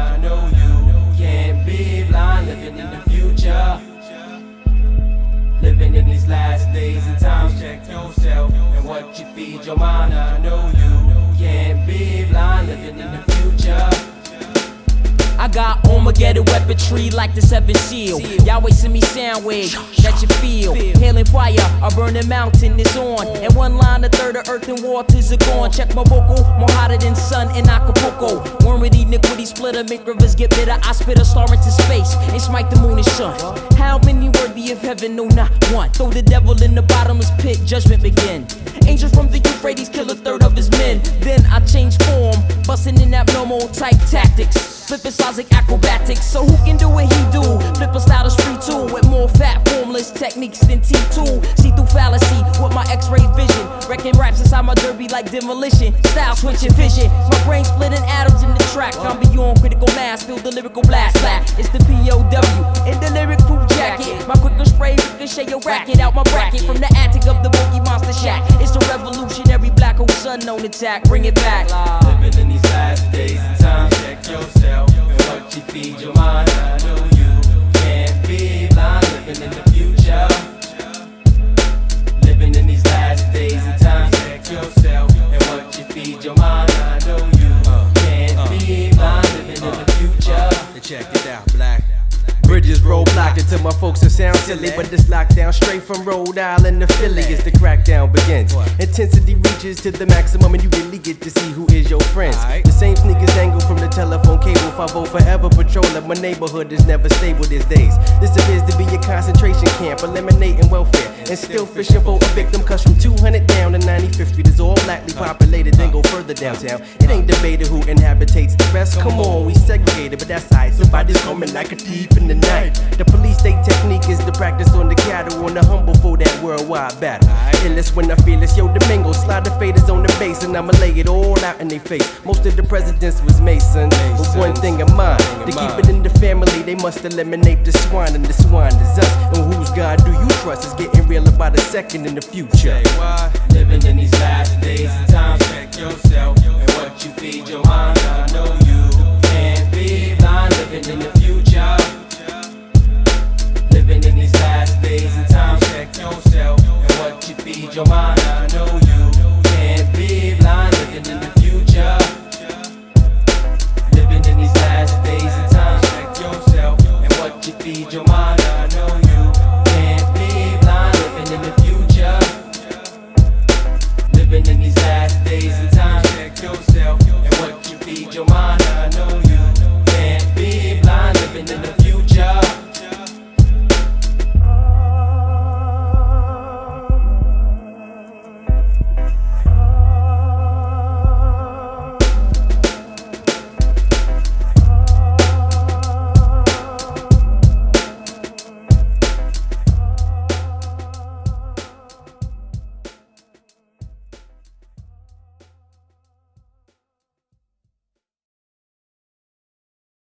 I know you can't be blind, living in the future. Living in these last days and times, check yourself and what you feed your mind. I know you can't be blind, living in the future. I got Armageddon weaponry like the seventh seal. Yahweh send me sound waves that you feel. Hailing fire, a burning mountain is on. And one line, a third of earth and waters are gone. Check my vocal, more hotter than sun in Acapulco. Wormwood, iniquity, splitter, make rivers get bitter. I spit a star into space and smite the moon and sun. How many worthy of heaven? No, not one. Throw the devil in the bottomless pit, judgment begin. Angel from the Euphrates kill a third of his men. Then I change form, busting in abnormal type tactics. Flipping styles like acrobatics, so who can do what he do? Flipping style is free too, with more fat formless techniques than T2. See through fallacy with my X-ray vision. Wrecking raps inside my derby like demolition. Style switching vision, my brain splitting atoms in the track. I'm beyond critical mass, feel the lyrical blast back. It's the POW in the lyric proof jacket. My quicker spray ricochet your racket out my bracket from the attic of the Boogiemonsters shack. It's the revolutionary black hole sun on attack. Bring it back. Living in these last days and times, check yourself and what you feed your mind. I know you can't be blind, living in the future. Living in these last days and times, check yourself and what you feed your mind. I know you can't be blind, living in the future. Check it out, black. Bridges roadblocked until my folks will sound silly, but this lockdown straight from Rhode Island to Philly as the crackdown begins. Intensity reaches to the maximum and you really get to see who is your friends. The same sneakers angle from the telephone cable. 5-0 forever patrolling. My neighborhood is never stable these days. This appears to be a concentration camp, eliminating welfare and still fishing for a victim. Cause from 200 down to 95th Street is all blackly populated, then go further downtown. It ain't debated who inhabitates the rest. Come on, we segregated, but that's alright. Somebody's coming like a thief in the night. The police state technique is the practice on the cattle, on the humble for that worldwide battle. Illest when I feel it's yo Domingo, slide the faders on the base and I'ma lay it all out in their face. Most of the presidents was Masons, but one thing in mind, to keep it in the family they must eliminate the swine, and the swine is us. And whose God do you trust is getting real about a second in the future. Living in these last days and times, check yourself and what you feed your mind.